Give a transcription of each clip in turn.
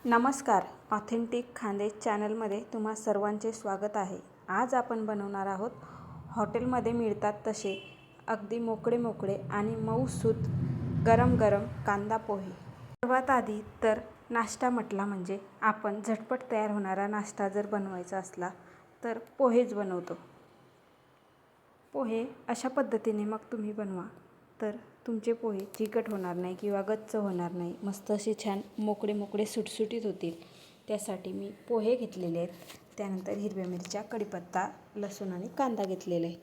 नमस्कार. ऑथेंटिक खानदेश चॅनलमध्ये तुम्हा सर्वांचे स्वागत आहे. आज आपण बनवणार आहोत हॉटेलमध्ये मिळतात तसे अगदी मोकळे मोकळे आणि मऊसूत गरम गरम कांदा पोहे. सर्वात आधी तर नाश्ता म्हटला म्हणजे आपण झटपट तयार होणारा नाश्ता जर बनवायचा असला तर पोहेच बनवतो. पोहे अशा पद्धतीने मग तुम्ही बनवा तर तुमचे पोहे चिकट होणार नाही किंवा गच्च होणार नाही. मस्त असे छान मोकळे मोकळे सुटसुटीत होतील. त्यासाठी मी पोहे घेतलेले आहेत. त्यानंतर हिरव्या मिरच्या, कढीपत्ता, लसूण आणि कांदा घेतलेला आहे.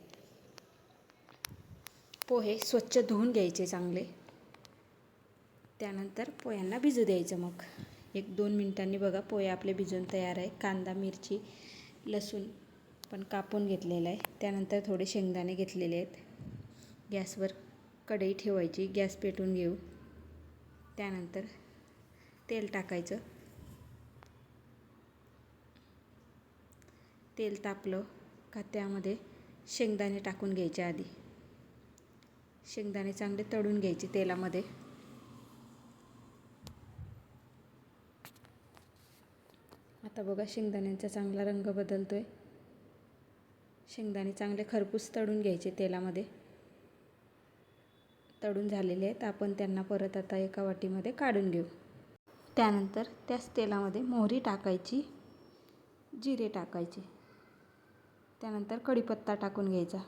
पोहे स्वच्छ धुवून घ्यायचे चांगले. त्यानंतर पोह्यांना भिजू द्यायचं. मग 1-2 मिनिटांनी बघा पोहे आपले भिजून तयार आहे. कांदा, मिरची, लसूण पण कापून घेतलेला आहे. त्यानंतर थोडे शेंगदाणे घेतलेले आहेत. गॅसवर कढई ठेवायची, गॅस पेटवून घेऊ. त्यानंतर तेल टाकायचं. तेल तापलं का त्यामध्ये शेंगदाणे टाकून घ्यायचे. आधी शेंगदाणे चांगले तळून घ्यायचे तेलामध्ये. आता बघा शेंगदाण्यांचा चांगला रंग बदलतोय. शेंगदाणे चांगले खरपूस तळून घ्यायचे तेलामध्ये. तळून झालेले आहेत. आपण त्यांना परत आता एका वाटीमध्ये काढून घेऊ. त्यानंतर त्याच तेलामध्ये मोहरी टाकायची, जिरे टाकायचे. त्यानंतर कढीपत्ता टाकून घ्यायचा.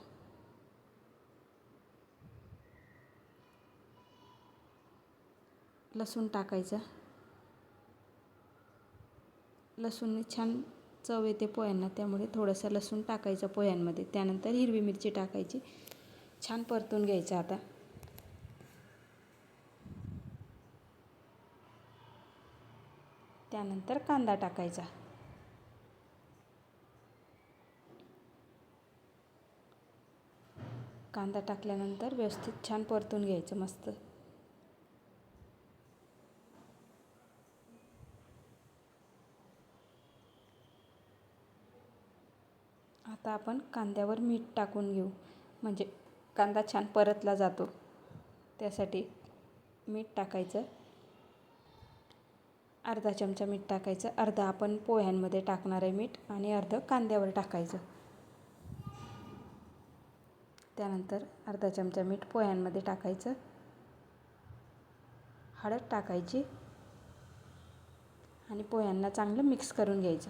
लसूण टाकायचा. लसूणने छान चव येते पोह्यांना, त्यामुळे थोडंसं लसूण टाकायचं पोह्यांमध्ये. त्यानंतर हिरवी मिरची टाकायची. छान परतून घ्यायचं. आता त्यानंतर कांदा टाकायचा. कांदा टाकल्यानंतर व्यवस्थित छान परतून घ्यायचं मस्त. आता आपण कांद्यावर मीठ टाकून घेऊ, म्हणजे कांदा छान परतला जातो. त्यासाठी मीठ टाकायचं. अर्धा चमचा मीठ टाकायचं. अर्धा आपण पोह्यांमध्ये टाकणार आहे मीठ आणि अर्धं कांद्यावर टाकायचं. त्यानंतर अर्धा चमचा मीठ पोह्यांमध्ये टाकायचं. हळद टाकायची आणि पोह्यांना चांगलं मिक्स करून घ्यायचं.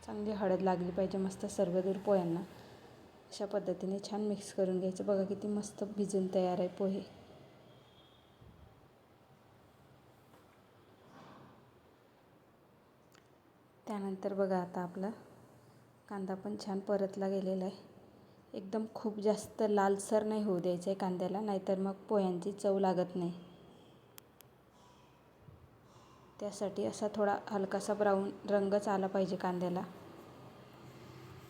चांगली हळद लागली पाहिजे मस्त सर्वदूर पोह्यांना. अशा पद्धतीने छान मिक्स करून घ्यायचं. बघा किती मस्त भिजून तयार आहे पोहे. त्यानंतर बघा आता आपला कांदा पण छान परतला गेलेला आहे. एकदम खूप जास्त लालसर नाही होऊ द्यायचं आहे कांद्याला, नाहीतर मग पोह्यांची चव लागत नाही. त्यासाठी असा थोडा हलकासा ब्राऊन रंगच आला पाहिजे कांद्याला.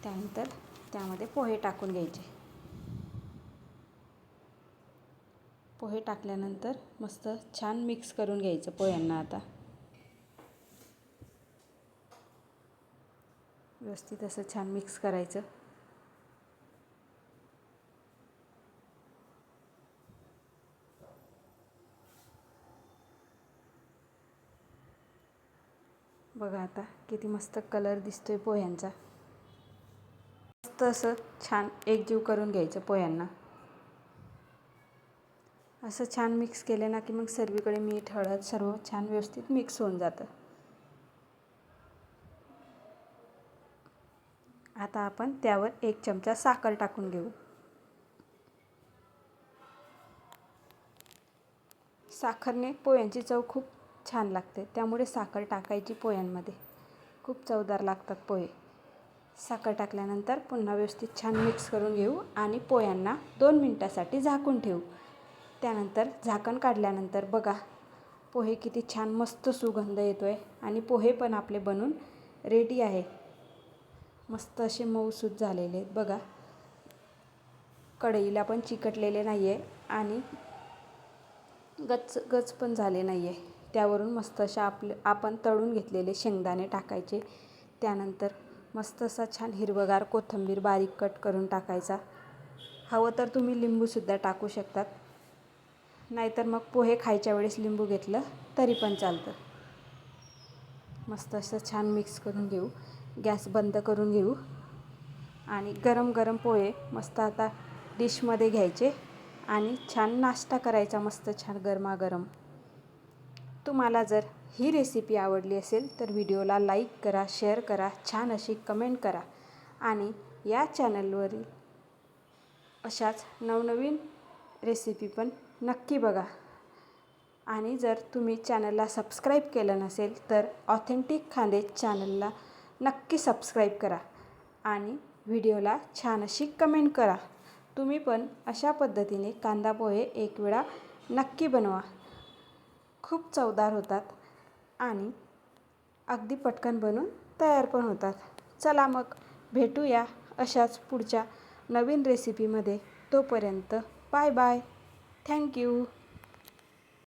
त्यानंतर त्यामध्ये पोहे टाकून घ्यायचे. पोहे टाकल्यानंतर मस्त छान मिक्स करून घ्यायचं पोह्यांना. आता व्यवस्थित असं छान मिक्स करायचं. बघा आता किती मस्त कलर दिसतोय पोह्यांचा. मस्त असं छान एकजीव करून घ्यायचं पोह्यांना. असं छान मिक्स केलं ना की मग सर्वीकडे मीठ, हळद सर्व छान व्यवस्थित मिक्स होऊन जातं. आता आपण त्यावर 1 चमचा साखर टाकून घेऊ. साखरने पोह्यांची चव खूप छान लागते, त्यामुळे साखर टाकायची पोह्यांमध्ये. खूप चवदार लागतात पोहे. साखर टाकल्यानंतर पुन्हा व्यवस्थित छान मिक्स करून घेऊ आणि पोह्यांना 2 मिनिटासाठी झाकून ठेवू. त्यानंतर झाकण काढल्यानंतर बघा पोहे किती छान मस्त सुगंध येतो आहे आणि पोहे पण आपले बनून रेडी आहे. मस्त असे मऊसूत झालेले आहेत बघा. कढईला पण चिकटलेले नाही आहे आणि गच पण झाले नाही आहे. त्यावरून मस्त अशा आपण तळून घेतलेले शेंगदाणे टाकायचे. त्यानंतर मस्त असा छान हिरवगार कोथिंबीर बारीक कट करून टाकायचा. हवं तर तुम्ही लिंबूसुद्धा टाकू शकतात. नाहीतर मग पोहे खायच्या वेळेस लिंबू घेतलं तरी पण चालतं. मस्त असं छान मिक्स करून घेऊ. गॅस बंद करून घेऊ आणि गरम गरम पोहे मस्त आता डिशमध्ये घ्यायचे आणि छान नाश्ता करायचा मस्त छान गरमागरम. तुम्हाला जर ही रेसिपी आवडली असेल तर व्हिडिओला लाईक करा, शेअर करा, छान अशी कमेंट करा आणि या चॅनलवरील अशाच नवनवीन रेसिपी पण नक्की बघा. आणि जर तुम्ही चॅनलला सबस्क्राईब केलं नसेल तर ऑथेंटिक खानदेश चॅनलला नक्की सबस्क्राईब करा आणि व्हिडिओला छान अशी कमेंट करा. तुम्ही पण अशा पद्धतीने कांदा पोहे एक वेळा नक्की बनवा. खूप चवदार होतात आणि अगदी पटकन बनून तयार पण होतात. चला मग भेटूया अशाच पुढच्या नवीन रेसिपीमध्ये. तोपर्यंत बाय बाय. थँक्यू.